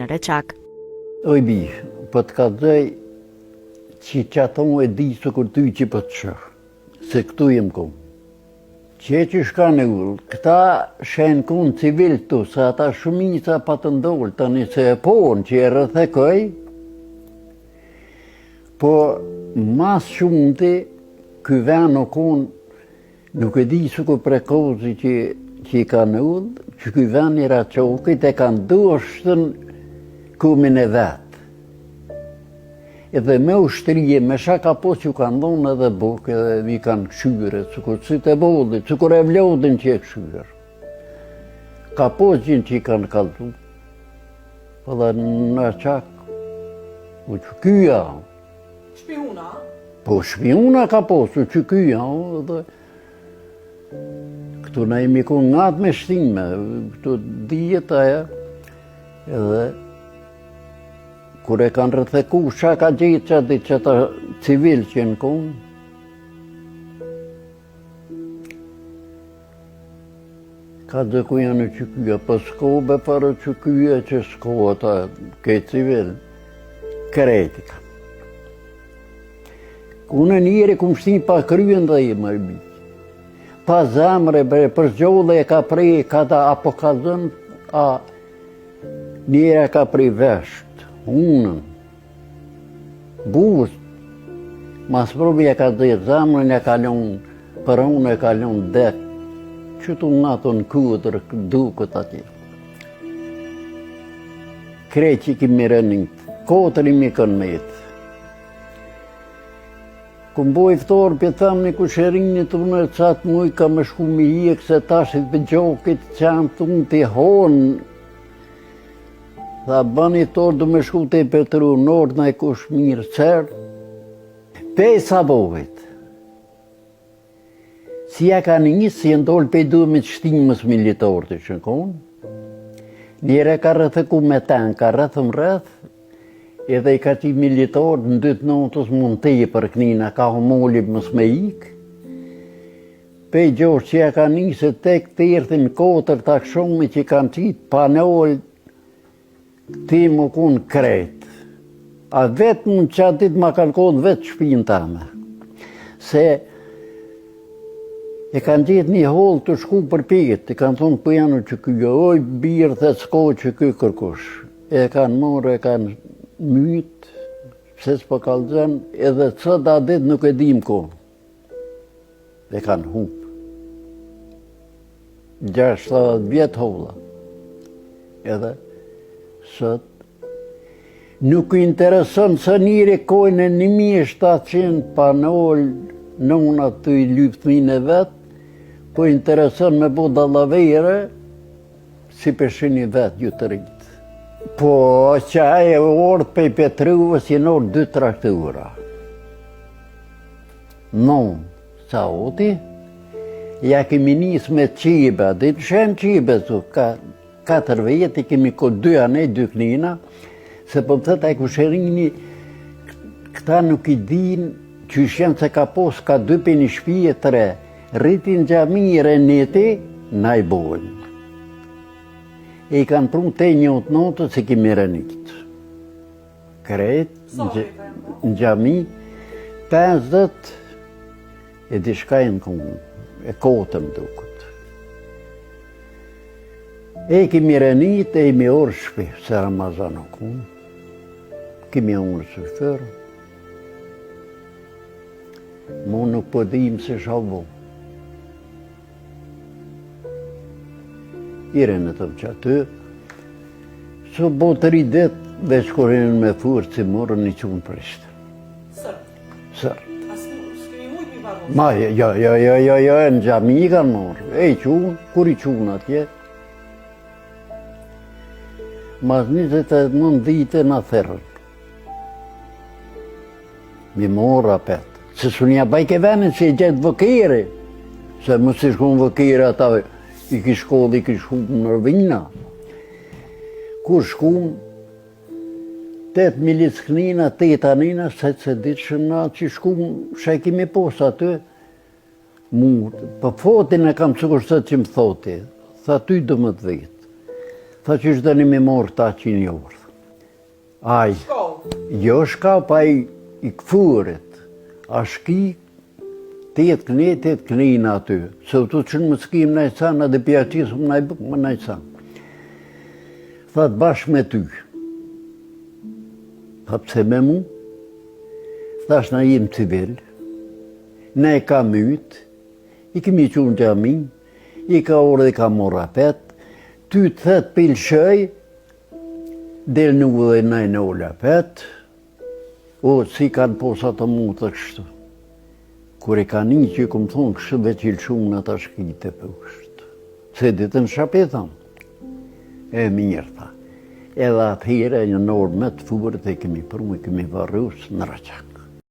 në Reçak. Oj bi, po të kallëzoj që aton e di së kur ty që po të shëh, se këtu jem kom. Që shka në ullë, këta shenë kun civil këtu, se ata shumica pa të ndollë, tani se e ponë që e rëthekoj, po mas shumëti, ky ven o kun, nuk e di së kur prekozi që i ka në ullë, që ky ven i Raqokit e kanë doshtën kumin e vetë. Edhe me ushtrije, me shaka po që kanë dhonë edhe bukë, edhe mi kanë këshyre, cukur si të bodit, cukur e vlodin që e këshyre. Ka po gjinë që i kanë kaltu. Po dhe në qak, u që kyja. Shpihuna? Po shpihuna ka po, që kyja. Dhe këtu na imi ku ngatë me shtime, këtu djeta e, edhe kur e kanë rëtheku, qa ka gjithë që ta civil që në konë. Ka dhe ku janë që kyja, po s'ko be farë që kyja që s'ko ata ke civil. Kreti ka. Unë njëri ku më shtin pa kryen dhe i më rëbi. Pa zemre, për zgjodhe e ka prej, ka da apo ka zënë, a njëri ka prej vesht. Unën, bust, mas probi e ka dhe zemrën e kalon, për unë e kalon dek, që tu nga të në kudër, dukët atje. Krej që kimi rënit, kotër i mi kënë metë. Këm boj iftorë, për thamë një kusherinit të unë, qatë muj ka më shku mi hiek, se tashit për gjokit, qamë të unë të honë, tha bani torë du me shku të i Petru Nord, na i kush mirë qërë. Pej sa bovit. Si ja ka njësë, si e ndollë pej duhe me qëtimës militorë të që në konë. Njëre ka rëtheku me ten, ka rëthëm rëth, edhe i ka qi militorë në 2 notës mund të i për kënina, ka homolib mës me ikë. Pej gjosh që ja ka njësë, tek të irthin 4 takshome që i kanë qitë panollë, ti më kunë kretë. A vetë më që atë ditë ma kanë kodë vetë shpinë tame. Se e kanë gjithë një holë të shku për pjetë, i kanë thonë për janë që kjo, oj birë dhe s'ko që kjo kërkush. E kanë morë, e kanë mytë, pse s'po kalëzën, edhe sot atë ditë nuk e dim ko. E kanë hupë. 60 vjetë holla. Edhe sot, nuk intereson se njëri kojnë e 1700 panollë në unë aty i lyptmin e vetë, po intereson me bo dallavere si përshin i vetë ju të rritë. Po që aje orë pej Petruve si në orë 2 traktura. Non, sa oti, ja kemi njës me qibe, dhe të shenë qibe zu, 4 vjetë i kemi ko 2 anej, 2 knina, se po më thëta e kusherini, këta nuk i din që shenë se ka pos, ka 2 për një shpije 3, rritin gjami i reneti, na i bojnë. E i kanë prunë te njëtë notë se kemi renit. Kret, në gjami, 50 e dishkajnë kënë, e kotëm dukët. E kemi renit e i me orë shpi, se Ramazan o kunë. Kemi unë së fërë. Mu nuk po dim se shavo. I renetëm që aty. So bo të ridet, veç korenin me furë, që morën një qunë prishtë. Sërë? Sërë. Asë s'kemi mujtë mi baronë? Ma, jo, në gjami i kanë morë. E i qunë, kur i qunë atje. Mas 29 dite në therën. Mi morë apet. Se sunja bajke venin që i gjetë vëkere. Se më si shkun vëkere ata i kishkodh, i kishkun në rëvina. Kur shkun, 8 milic knina, 8 anina, se ditë shëna që shkun, shë e kimi posë aty. Për fotin e kam cukur së që më thoti. Tha ty 12 vjetë. Tha që është dhe një me morë ta 100 orë. Aj, jo shka pa i këfurit, a shki 8 kënina aty, se të që në më s'kim në i canë, edhe pja qisëm në i bukë më në i canë. Thatë bashkë me ty. Tha pse me mu? Thash na jem civil, ne e ka mytë, i kemi qunë gjamin, i ka orë dhe ka mora petë, ty të thetë pilshëj, del në u dhe nëjë në ola petë, o, si kanë posa të mu të kështu. Kur e ka një që këmë thonë kështu dhe qilë shumë në të shkite për kështu. Se ditë në shapetëm, e mirë tha. Edhe atëhere një norë me të furit e kemi prumë, kemi varrus në Raqa.